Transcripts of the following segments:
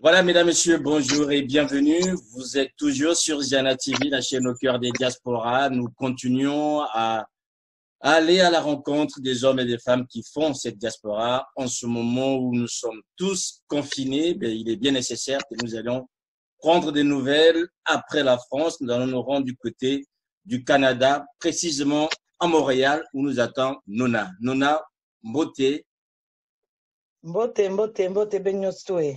Voilà, mesdames, messieurs, bonjour et bienvenue. Vous êtes toujours sur Ziana TV, la chaîne au cœur des diasporas. Nous continuons à aller à la rencontre des hommes et des femmes qui font cette diaspora. En ce moment où nous sommes tous confinés, il est bien nécessaire que nous allions prendre des nouvelles après la France. Nous allons nous rendre du côté du Canada, précisément à Montréal, où nous attend Nona. Nona, beauté. Mbote Benyostwe.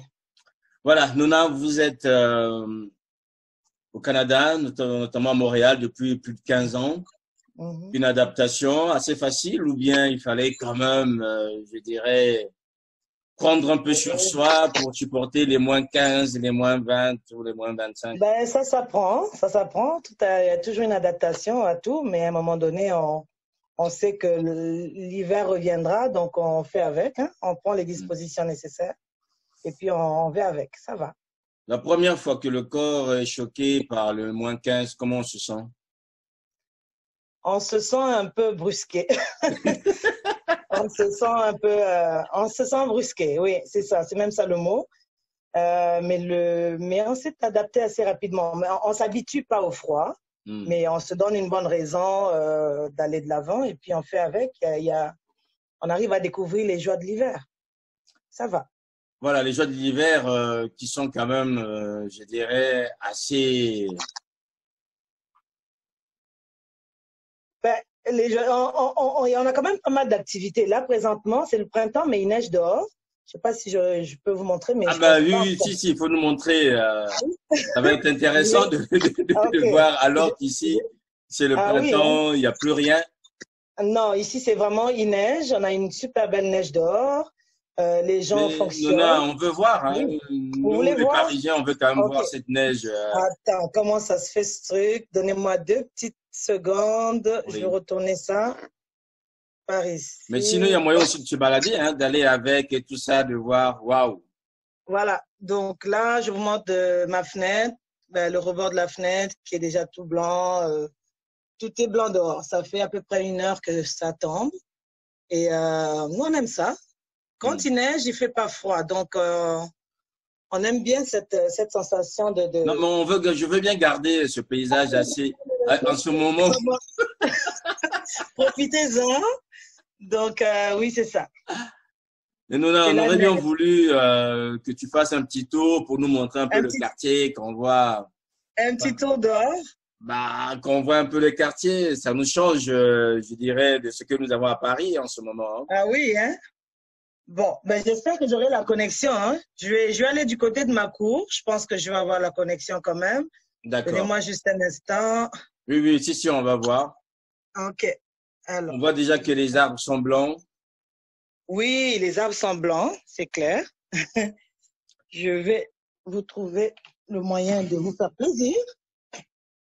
Voilà, Nona, vous êtes au Canada, notamment à Montréal, depuis plus de 15 ans. Une adaptation assez facile ou bien il fallait quand même, je dirais, prendre un peu sur soi pour supporter les moins 15, les moins 20 ou les moins 25? Ben, ça s'apprend. Il y a toujours une adaptation à tout, mais à un moment donné, on sait que l'hiver reviendra, donc on fait avec, hein. On prend les dispositions nécessaires et puis on va avec, ça va. La première fois que le corps est choqué par le moins 15, comment on se sent? On se sent un peu brusqué. On se sent brusqué, oui, c'est ça, c'est même ça le mot. Mais on s'est adapté assez rapidement. On s'habitue pas au froid, mais on se donne une bonne raison d'aller de l'avant et puis on fait avec. On arrive à découvrir les joies de l'hiver. Ça va. Voilà, les joies de l'hiver qui sont quand même, je dirais, assez... Ben, on a quand même pas mal d'activités. Là, présentement, c'est le printemps, mais il neige dehors. Je sais pas si je peux vous montrer, mais oui, si, il faut nous montrer. Ça va être intéressant de voir alors qu'ici, c'est le printemps, il n'y a plus rien. Non, ici, c'est vraiment, il neige. On a une super belle neige dehors. Les gens fonctionnent. Nona, on veut voir. Hein. Nous, les Parisiens, on veut quand même voir cette neige. Attends, comment ça se fait ce truc? Donnez-moi 2 petites secondes. Oui. Je vais retourner ça par ici. Mais sinon, il y a moyen aussi de se balader, hein, d'aller avec et tout ça, de voir. Waouh! Voilà. Donc là, je vous montre ma fenêtre, le rebord de la fenêtre qui est déjà tout blanc. Tout est blanc dehors. Ça fait à peu près 1 heure que ça tombe. Et nous, on aime ça. Quand il neige, il fait pas froid. Donc, on aime bien cette sensation de... Non, mais je veux bien garder ce paysage assez... En ce moment... Profitez-en. Donc, oui, c'est ça. Et nous, on aurait bien voulu que tu fasses un petit tour pour nous montrer un peu le quartier, qu'on voit... Un petit tour dehors? Qu'on voit un peu le quartier. Ça nous change, je dirais, de ce que nous avons à Paris en ce moment. Hein. Ah oui, hein? Bon, j'espère que j'aurai la connexion. Hein? Je vais aller du côté de ma cour. Je pense que je vais avoir la connexion quand même. D'accord. Donnez-moi juste un instant. Oui, si, on va voir. OK. Alors. On voit déjà que les arbres sont blancs. Oui, les arbres sont blancs, c'est clair. Je vais vous trouver le moyen de vous faire plaisir.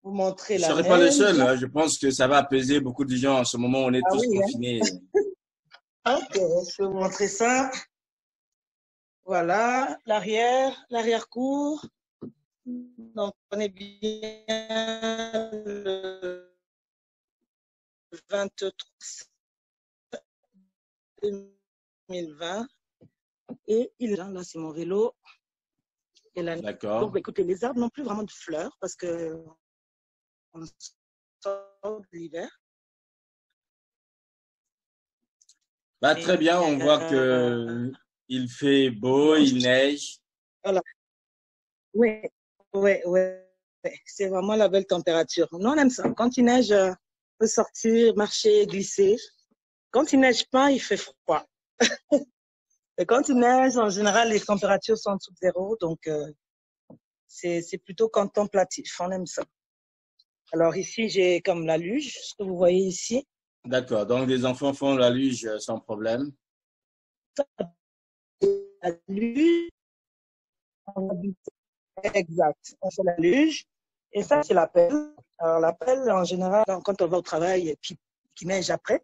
Vous montrer la neige. Je ne serai pas le seul. Hein. Je pense que ça va apaiser beaucoup de gens en ce moment. On est tous confinés. Hein? OK, je vais vous montrer ça. Voilà, l'arrière-cour. Donc, on est bien le 23 2020. Et là, c'est mon vélo. D'accord. Donc, écoutez, les arbres n'ont plus vraiment de fleurs parce que on sort de l'hiver. Très bien, on voit que il fait beau, il neige. Voilà. Oui. C'est vraiment la belle température. Nous, on aime ça. Quand il neige, on peut sortir, marcher, glisser. Quand il neige pas, il fait froid. Et quand il neige, en général, les températures sont en dessous de 0. Donc, c'est plutôt contemplatif. On aime ça. Alors ici, j'ai comme la luge, ce que vous voyez ici. D'accord. Donc, les enfants font la luge sans problème. La luge. Exact. On fait la luge. Et ça, c'est la pelle. Alors, la pelle, en général, quand on va au travail et puis qu'il neige après,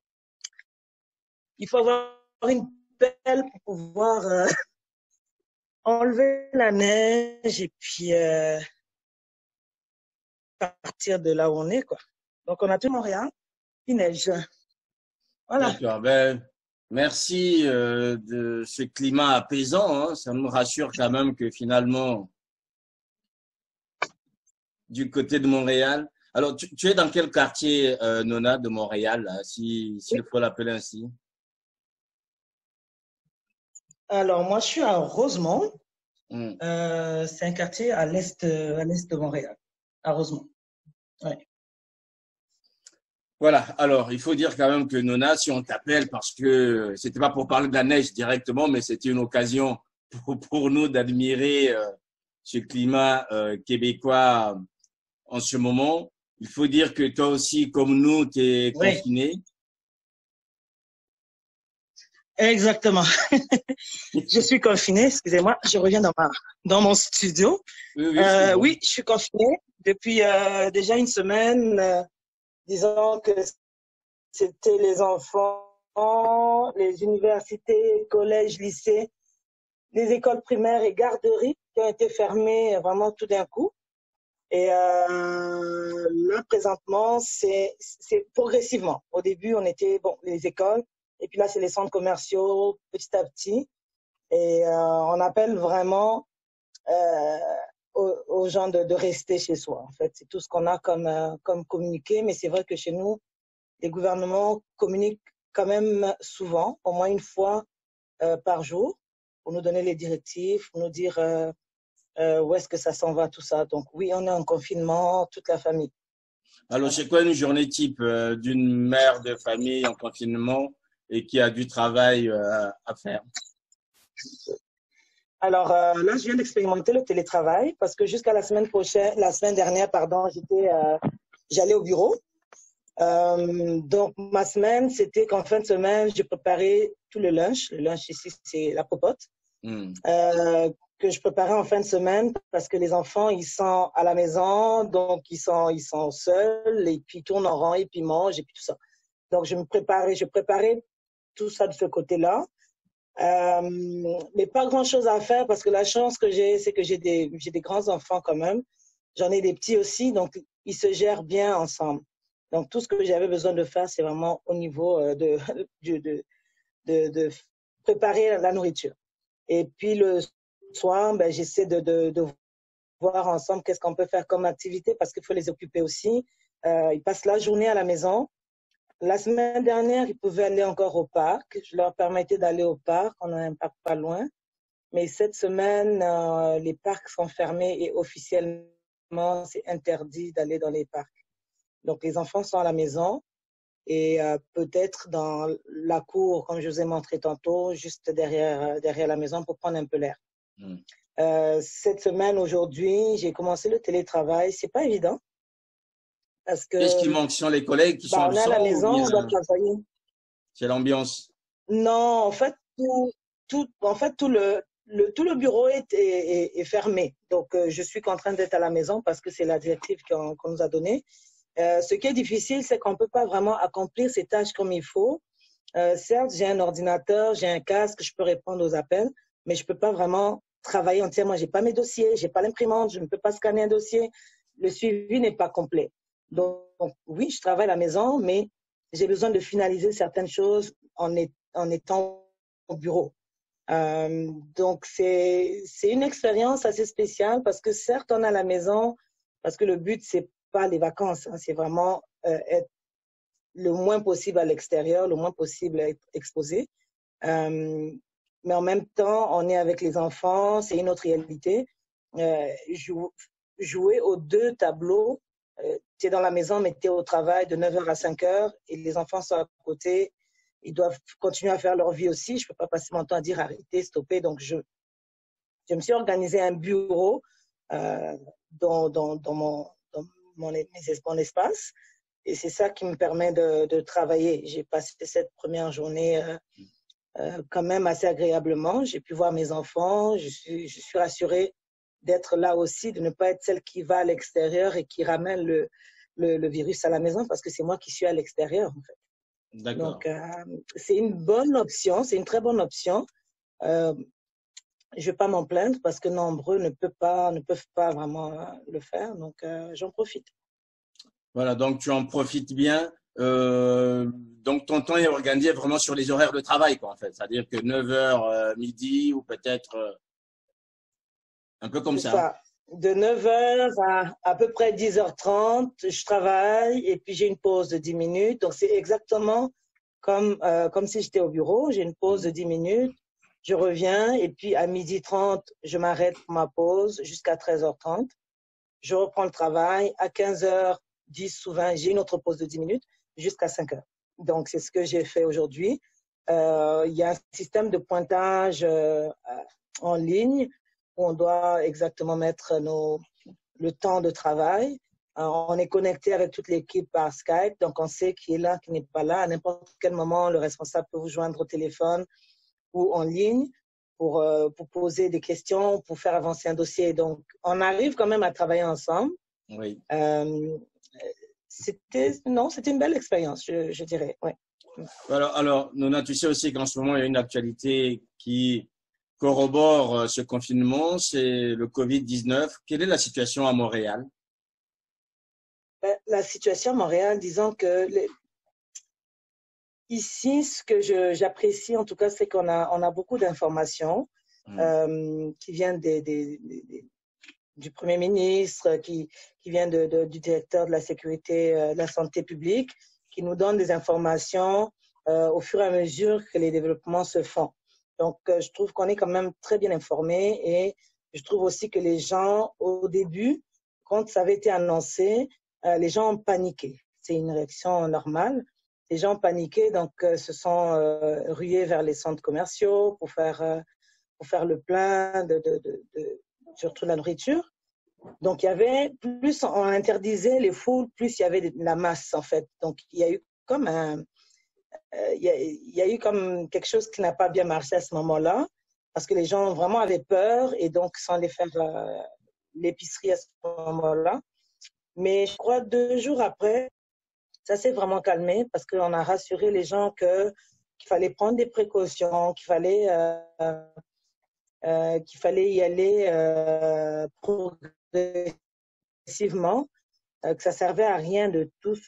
il faut avoir une pelle pour pouvoir enlever la neige et puis partir de là où on est, quoi. Donc, on a tout Montréal, il neige. Voilà. D'accord. Merci de ce climat apaisant, hein. Ça nous rassure quand même que finalement, du côté de Montréal. Alors, tu es dans quel quartier, Nona, de Montréal, là, s'il faut l'appeler ainsi? Alors, moi, je suis à Rosemont. Hmm. C'est un quartier à l'est de Montréal, à Rosemont. Ouais. Voilà. Alors, il faut dire quand même que Nona, si on t'appelle, parce que c'était pas pour parler de la neige directement, mais c'était une occasion pour nous d'admirer ce climat québécois en ce moment. Il faut dire que toi aussi, comme nous, tu es Oui, confiné. exactement. Je suis confinée, excusez-moi, je reviens dans mon studio. Oui, oui, c'est bon. Oui, je suis confinée depuis déjà une semaine. Disons que c'était les enfants, les universités, collèges, lycées, les écoles primaires et garderies qui ont été fermées vraiment tout d'un coup. Et là, présentement, c'est progressivement. Au début, on était, bon, les écoles, et puis là, c'est les centres commerciaux petit à petit. Et on appelle vraiment euh, aux gens de rester chez soi. En fait, c'est tout ce qu'on a comme communiqué. Mais c'est vrai que chez nous, les gouvernements communiquent quand même souvent, au moins une fois par jour, pour nous donner les directives, pour nous dire où est-ce que ça s'en va, tout ça. Donc oui, on est en confinement, toute la famille. Alors, Voilà. c'est quoi une journée type d'une mère de famille en confinement et qui a du travail à faire? Alors là, je viens d'expérimenter le télétravail parce que jusqu'à la semaine dernière, pardon, j'allais au bureau. Donc ma semaine, c'était qu'en fin de semaine, je préparais tout le lunch. Le lunch ici, c'est la popote. Hmm. Que je préparais en fin de semaine parce que les enfants, ils sont à la maison, donc ils sont seuls et puis ils tournent en rond et puis ils mangent et puis tout ça. Donc je préparais tout ça de ce côté-là. Mais pas grand-chose à faire parce que la chance que j'ai, c'est que j'ai des grands enfants quand même. J'en ai des petits aussi, donc ils se gèrent bien ensemble. Donc tout ce que j'avais besoin de faire, c'est vraiment au niveau de préparer la nourriture. Et puis le soir, ben, j'essaie de voir ensemble qu'est-ce qu'on peut faire comme activité parce qu'il faut les occuper aussi. Ils passent la journée à la maison. La semaine dernière, ils pouvaient aller encore au parc. Je leur permettais d'aller au parc. On a un parc pas loin. Mais cette semaine, les parcs sont fermés et officiellement, c'est interdit d'aller dans les parcs. Donc, les enfants sont à la maison et peut-être dans la cour, comme je vous ai montré tantôt, juste derrière la maison pour prendre un peu l'air. Hmm. Cette semaine, aujourd'hui, j'ai commencé le télétravail. C'est pas évident parce Qu'est-ce qui que manque? Ce sont les collègues qui sont bah, on est à la absents ou maison, bien on doit travailler. c'est l'ambiance? Non, en fait, tout le bureau est fermé. Donc, je suis contrainte d'être à la maison parce que c'est la directive qu'on nous a donnée. Ce qui est difficile, c'est qu'on ne peut pas vraiment accomplir ces tâches comme il faut. Certes, j'ai un ordinateur, j'ai un casque, je peux répondre aux appels, mais je ne peux pas vraiment travailler entièrement. Je n'ai pas mes dossiers, je n'ai pas l'imprimante, je ne peux pas scanner un dossier. Le suivi n'est pas complet. Donc, oui, je travaille à la maison, mais j'ai besoin de finaliser certaines choses en étant au bureau. Donc, c'est une expérience assez spéciale parce que certes, on est à la maison, parce que le but, c'est pas les vacances, hein, c'est vraiment être le moins possible à l'extérieur, le moins possible être exposé. Euh, mais en même temps, on est avec les enfants, c'est une autre réalité. Jouer aux deux tableaux, tu es dans la maison, mais tu es au travail de 9h à 5h et les enfants sont à côté. Ils doivent continuer à faire leur vie aussi. Je ne peux pas passer mon temps à dire arrêtez, stoppez. Donc, je me suis organisé un bureau dans mon espace. Et c'est ça qui me permet de travailler. J'ai passé cette première journée quand même assez agréablement. J'ai pu voir mes enfants. Je suis rassurée d'être là aussi, de ne pas être celle qui va à l'extérieur et qui ramène le virus à la maison parce que c'est moi qui suis à l'extérieur en fait. D'accord. Donc, c'est une bonne option, c'est une très bonne option. Euh, je ne vais pas m'en plaindre parce que nombreux ne peuvent pas vraiment le faire. Donc, j'en profite. Voilà, donc tu en profites bien. Donc ton ton temps est organisé vraiment sur les horaires de travail, quoi, en fait. C'est-à-dire que 9h, midi ou peut-être un peu comme C'est ça. ça. De 9h à peu près 10h30, je travaille et puis j'ai une pause de 10 minutes. Donc, c'est exactement comme si j'étais au bureau. J'ai une pause de 10 minutes. Je reviens et puis à 12h30, je m'arrête pour ma pause jusqu'à 13h30. Je reprends le travail. À 15h10 ou 20, j'ai une autre pause de 10 minutes jusqu'à 5h. Donc, c'est ce que j'ai fait aujourd'hui. Il y a un système de pointage en ligne où on doit exactement mettre le temps de travail. On est connecté avec toute l'équipe par Skype, donc on sait qui est là, qui n'est pas là. À n'importe quel moment, le responsable peut vous joindre au téléphone ou en ligne pour poser des questions, pour faire avancer un dossier. Donc, on arrive quand même à travailler ensemble. Oui. C'était une belle expérience, je dirais. Ouais. Alors, Nona, tu sais aussi qu'en ce moment, il y a une actualité qui corrobore ce confinement, c'est le Covid-19. Quelle est la situation à Montréal? La situation à Montréal, disons que ici, ce que j'apprécie en tout cas, c'est qu'on a beaucoup d'informations qui viennent du Premier ministre, qui viennent du directeur de la sécurité, de la santé publique, qui nous donnent des informations au fur et à mesure que les développements se font. Donc, je trouve qu'on est quand même très bien informés et je trouve aussi que les gens, au début, quand ça avait été annoncé, les gens ont paniqué. C'est une réaction normale. Les gens ont paniqué, donc se sont rués vers les centres commerciaux pour faire le plein surtout de la nourriture. Donc, il y avait plus, on interdisait les foules, plus il y avait de la masse, en fait. Donc, il y a eu comme il y a eu comme quelque chose qui n'a pas bien marché à ce moment-là, parce que les gens vraiment avaient peur et donc sans les faire l'épicerie à ce moment-là. Mais je crois 2 jours après, ça s'est vraiment calmé parce qu'on a rassuré les gens qu'il fallait prendre des précautions, qu'il fallait y aller progressivement, que ça servait à rien de tous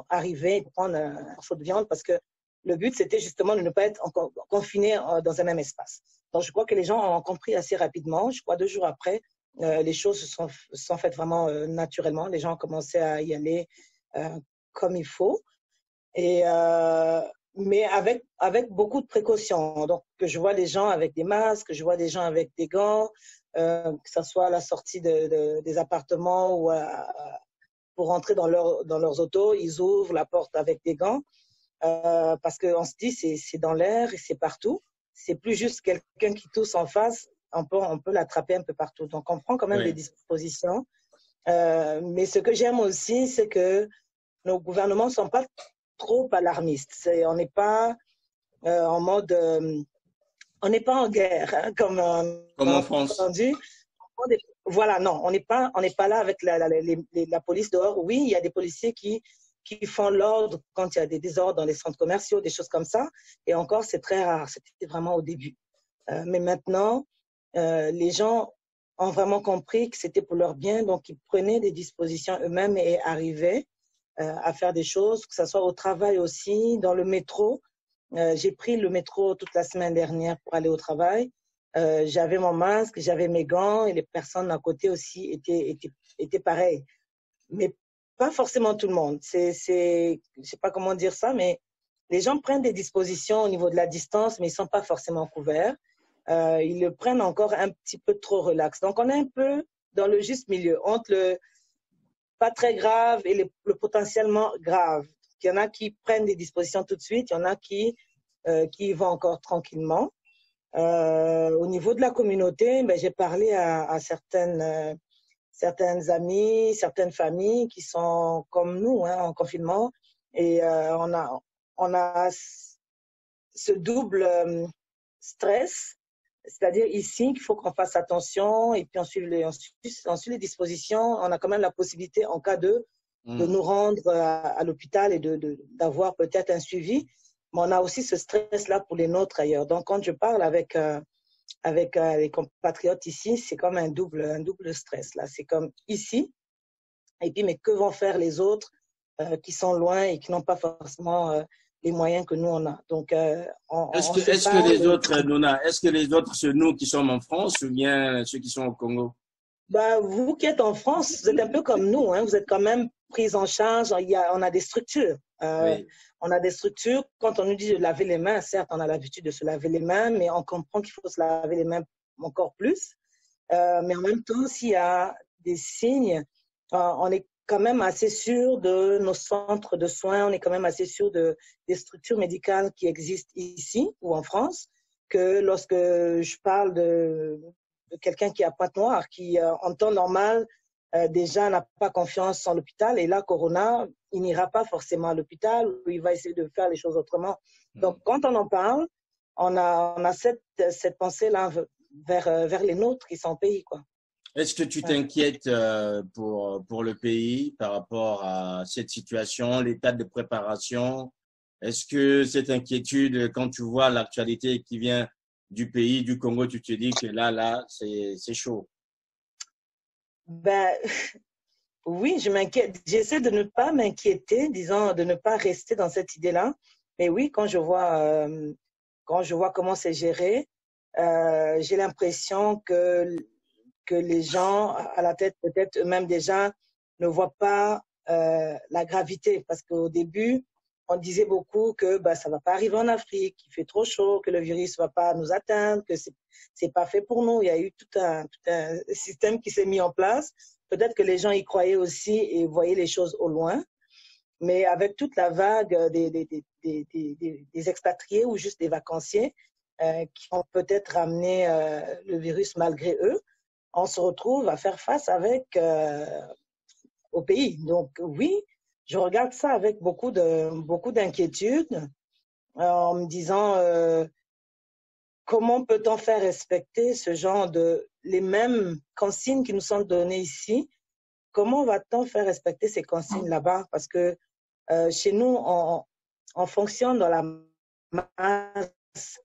arriver et prendre un morceau de viande parce que le but, c'était justement de ne pas être confiné dans un même espace. Donc, je crois que les gens ont compris assez rapidement. Je crois 2 jours après, les choses se sont faites vraiment naturellement. Les gens ont commencé à y aller comme il faut. Mais avec beaucoup de précautions. Donc, que je vois des gens avec des masques, que je vois des gens avec des gants, que ce soit à la sortie des appartements ou pour rentrer dans leurs autos, ils ouvrent la porte avec des gants parce qu'on se dit c'est dans l'air et c'est partout. C'est plus juste quelqu'un qui tousse en face, on peut l'attraper un peu partout. Donc, on prend quand même des dispositions. Mais ce que j'aime aussi, c'est que nos gouvernements ne sont pas trop alarmistes. On n'est pas en mode, on n'est pas en guerre, hein, comme on en a France. entendu. Voilà, non, on n'est pas là avec la police dehors. Oui, il y a des policiers qui font l'ordre quand il y a des désordres dans les centres commerciaux, des choses comme ça. Et encore, c'est très rare. C'était vraiment au début. Mais maintenant, les gens ont vraiment compris que c'était pour leur bien, donc ils prenaient des dispositions eux-mêmes et arrivaient à faire des choses, que ce soit au travail aussi, dans le métro. J'ai pris le métro toute la semaine dernière pour aller au travail. J'avais mon masque, j'avais mes gants et les personnes à côté aussi étaient pareilles. Mais pas forcément tout le monde. Je sais pas comment dire ça, mais les gens prennent des dispositions au niveau de la distance, mais ils sont pas forcément couverts. Ils le prennent encore un petit peu trop relax. Donc, on est un peu dans le juste milieu entre le pas très grave et le potentiellement grave. Il y en a qui prennent des dispositions tout de suite, il y en a qui y vont encore tranquillement. Au niveau de la communauté, ben, j'ai parlé à certaines amies, certaines familles qui sont comme nous, hein, en confinement, et on a ce double stress, c'est-à-dire ici qu'il faut qu'on fasse attention et puis on suit les dispositions. On a quand même la possibilité, en cas de nous rendre à l'hôpital et d'avoir peut-être un suivi. Mais on a aussi ce stress-là pour les nôtres ailleurs. Donc, quand je parle avec les compatriotes ici, c'est comme un double stress. Là, c'est comme ici. Et puis, mais que vont faire les autres qui sont loin et qui n'ont pas forcément les moyens que nous, on a. Donc, Est-ce que les autres, Nona, est-ce que les autres, c'est nous qui sommes en France ou bien ceux qui sont au Congo? Bah, vous qui êtes en France, vous êtes un peu comme nous, hein, vous êtes quand même pris en charge. On a des structures. Oui. On a des structures. Quand on nous dit de laver les mains, certes, on a l'habitude de se laver les mains, mais on comprend qu'il faut se laver les mains encore plus. Mais en même temps, s'il y a des signes, on est quand même assez sûr de nos centres de soins, on est quand même assez sûr des structures médicales qui existent ici ou en France, que lorsque je parle de quelqu'un qui a Pointe-Noire, qui en temps normal déjà n'a pas confiance en l'hôpital, et là, Corona, il n'ira pas forcément à l'hôpital, ou il va essayer de faire les choses autrement. Donc, quand on en parle, on a cette pensée-là vers les nôtres qui sont au pays, quoi. Est-ce que tu t'inquiètes pour le pays par rapport à cette situation, l'état de préparation? Est-ce que cette inquiétude, quand tu vois l'actualité qui vient du pays, du Congo, tu te dis que là, c'est chaud? Ben, oui, je m'inquiète. J'essaie de ne pas m'inquiéter, disons, de ne pas rester dans cette idée-là. Mais oui, quand je vois comment c'est géré, j'ai l'impression que les gens à la tête, peut-être eux-mêmes déjà, ne voient pas la gravité. Parce qu'au début, on disait beaucoup que bah, ça ne va pas arriver en Afrique, qu'il fait trop chaud, que le virus ne va pas nous atteindre, que c'est pas fait pour nous. Il y a eu tout un système qui s'est mis en place. Peut-être que les gens y croyaient aussi et voyaient les choses au loin. Mais avec toute la vague des expatriés ou juste des vacanciers qui ont peut-être ramené le virus malgré eux, on se retrouve à faire face avec au pays. Donc oui, je regarde ça avec beaucoup d'inquiétude en me disant comment peut-on faire respecter ce genre les mêmes consignes qui nous sont données ici. Comment va-t-on faire respecter ces consignes là-bas? Parce que chez nous, on fonctionne dans la masse.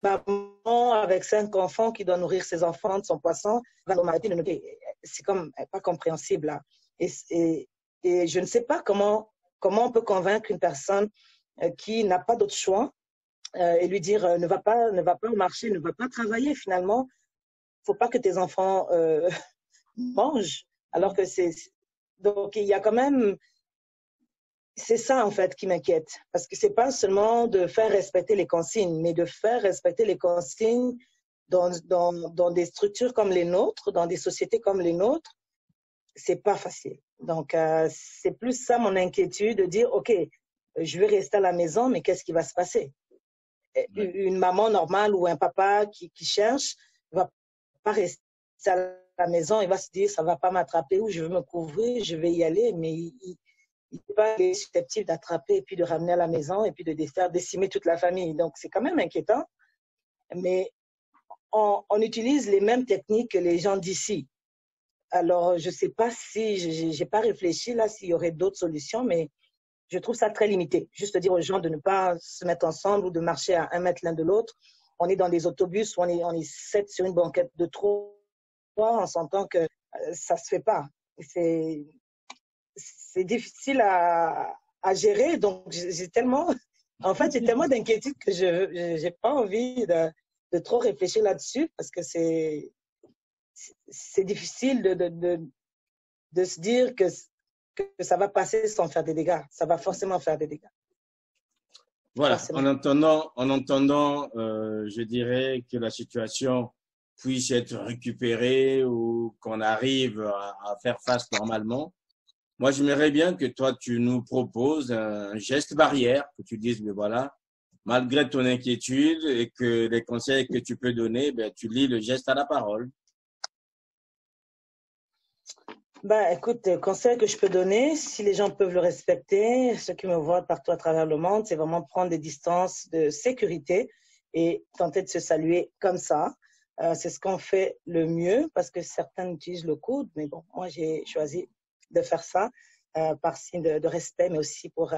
Maman avec 5 enfants qui doit nourrir ses enfants de son poisson va m'arrêter de noter. C'est comme pas compréhensible là. Et je ne sais pas comment on peut convaincre une personne qui n'a pas d'autre choix et lui dire ne va pas au marché, ne va pas travailler finalement. Faut pas que tes enfants mangent. Alors que donc il y a quand même. C'est ça, en fait, qui m'inquiète. Parce que c'est pas seulement de faire respecter les consignes, mais de faire respecter les consignes dans des structures comme les nôtres, dans des sociétés comme les nôtres. C'est pas facile. Donc, c'est plus ça mon inquiétude de dire, OK, je vais rester à la maison, mais qu'est-ce qui va se passer? Une maman normale ou un papa qui cherche va pas rester à la maison, il va se dire, ça va pas m'attraper ou je vais me couvrir, je vais y aller, mais il n'est pas susceptible d'attraper et puis de ramener à la maison et puis de faire décimer toute la famille. Donc, c'est quand même inquiétant. Mais on utilise les mêmes techniques que les gens d'ici. Alors, je ne sais pas si, je n'ai pas réfléchi là s'il y aurait d'autres solutions, mais je trouve ça très limité. Juste dire aux gens de ne pas se mettre ensemble ou de marcher à 1 mètre l'un de l'autre. On est dans des autobus où on est 7 sur une banquette de trop. On s'entend que ça ne se fait pas. C'est difficile à gérer. Donc, j'ai tellement d'inquiétude que je n'ai pas envie de trop réfléchir là-dessus parce que c'est difficile de se dire que ça va passer sans faire des dégâts. Ça va forcément faire des dégâts. Voilà, forcément. en entendant je dirais que la situation puisse être récupérée ou qu'on arrive à faire face normalement. Moi, j'aimerais bien que toi, tu nous proposes un geste barrière, que tu dises, mais voilà, malgré ton inquiétude et que les conseils que tu peux donner, ben, tu lis le geste à la parole. Ben, écoute, le conseil que je peux donner, si les gens peuvent le respecter, ceux qui me voient partout à travers le monde, c'est vraiment prendre des distances de sécurité et tenter de se saluer comme ça. C'est ce qu'on fait le mieux parce que certains utilisent le coude, mais bon, moi j'ai choisi de faire ça par signe de respect, mais aussi pour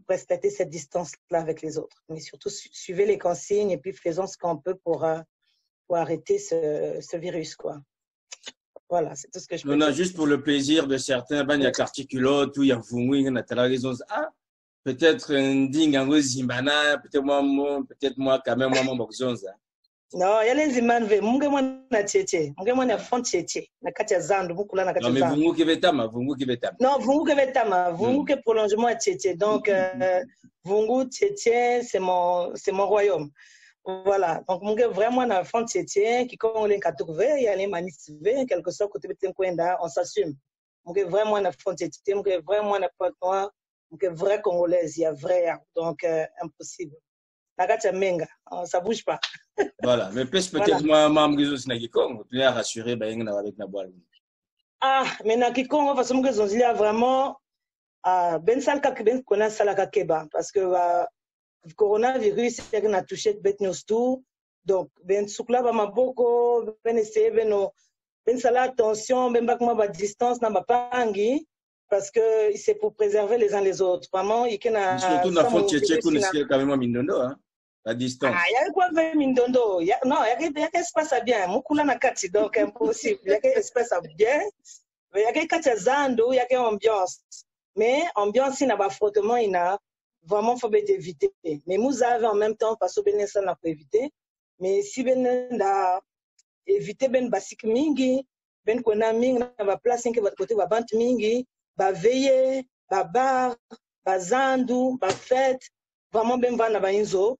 respecter cette distance-là avec les autres. Mais surtout, suivez les consignes et puis faisons ce qu'on peut pour arrêter ce virus, quoi. Voilà, c'est tout ce que je peux Non, dire. juste pour le plaisir de certains, il y a quartier culotte ou il y a Vungu, il y a raison. Ah, peut-être un ding en Zimbana, peut-être moi, quand même, moi, mon boxonza. Non, yale nzimane munge mwana tete munge mwana font tete na kati ya zandu mukula na kati Non, ya mais zandu. Vungu qui vetama. Non, Vungu ke vetama, Vungu ke prolongement tete. Donc Vungu tete c'est mon royaume. Voilà. Donc munge vraiment na font tete qui comme les katouve yale manisive quelque sorte côté beten kwenda on s'assume. Munge vraiment na font tete, munge vraiment na pas moi, munge vrai congolaise, il y a vrai donc impossible. Na kati ya menga, ça bouge pas. Voilà, mais peut-être moi, Mamrizo Sinagikong, tu l'as rassuré, avec la boîte. Ah, mais na Kikongo, parce que zonzili a vraiment, ben sal kak ben kona sala kakeba, parce que coronavirus, c'est qu'on a touché bet news tout, donc ben soukla ba maboko, ben essayer ben sala attention, ben bakma ba distance na ba pangi, parce que c'est pour préserver les uns les autres. Vraiment, il y a surtout dans le Tchétché, qu'on est quand même à Mindondo, hein, la distance. Ah, il y a quoi faire Mindondo? Non, il y a qu'un espace à bien. Moukula na kati, donc impossible. Il y a qu'un espace à bien. Il y a quelqu'un zando, il y a quelle ambiance. Mais ambiance, il n'a pas frottement, il n'a vraiment faut éviter. Mais nous avons en même temps, parce que ben ça n'a pas évité. Mais si ben n'a évité ben basique mingi, ben kona mingi na ba place que votre côté va bant mingi, va veiller, va bar, va zandu, va fête, vraiment ben va na ba inzo.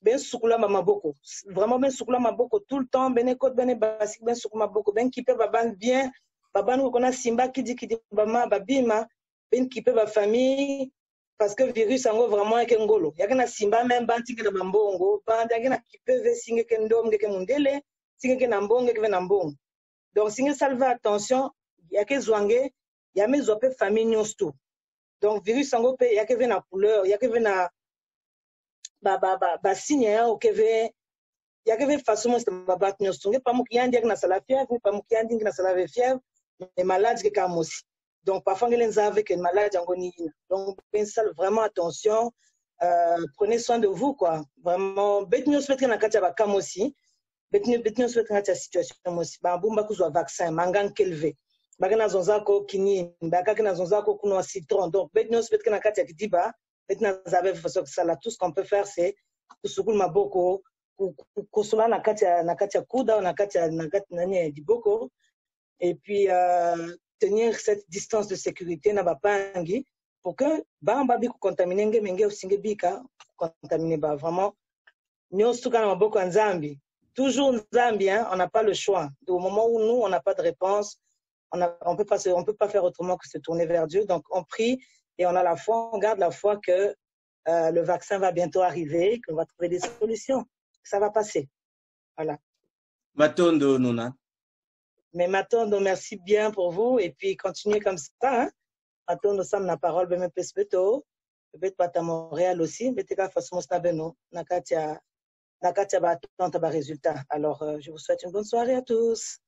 Ben soukula maboko. Vraiment ben soukula maboko tout le temps, ben écoute ben basique ben soukula maboko, ben qui peut va ban bien. Baba nous connaît Simba qui dit bama babima ben qui peut ba famille parce que virus ango vraiment est ngolo ya kana Simba même banti ke na mbongo banda ya kana qui peut ve singe ke ndom ke mundele singe ke na mbongo ke na mbongo donc singe salve attention ya ke zwange ya mezo pe famille nyos tout donc virus ango pe ya ke ve na couleur ya ke ve na ba signe ya o ke ve ya ke ve façon mo ba nyos tout pas mo ki andi na sala fièvre pas mo ki andi na sala fièvre les malades qui sont aussi. Donc, parfois, les gens avec une maladie en gonine. Donc, pensez vraiment attention. Prenez soin de vous, quoi. Vraiment, bêtez-nous souhaiter na katia bakam aussi. Bêtez-nous souhaiter na situation aussi. Ba bumba kuzwa vaccin, mangan kelve. Bagana zonzako kini, bagana zonzako kuno citron. Donc, bêtez-nous souhaiter na katia kidiba. Bêtez-nous zabe façon que ça là. Tout ce qu'on peut faire, c'est kusukul maboko, kusola na katia kuda, na katia nani diboko. Et puis tenir cette distance de sécurité na bapangi pour que bamba bi contaminer ngenge usinge bika contaminer ba vraiment nous tout kana maboko nzambi toujours nzambi hein on n'a pas le choix au moment où nous on n'a pas de réponse on peut pas faire autrement que se tourner vers Dieu donc on prie et on a la foi on garde la foi que le vaccin va bientôt arriver qu'on va trouver des solutions que ça va passer voilà Matondo Nuna. Mais Matondo, merci bien pour vous et puis continuez comme ça. Hein? Matondo, ça la parole, ben plus beto, peut-être pas à Montréal aussi, mais t'es qu'à façon stabeno, nakatia ba tante ba résultat. Alors je vous souhaite une bonne soirée à tous.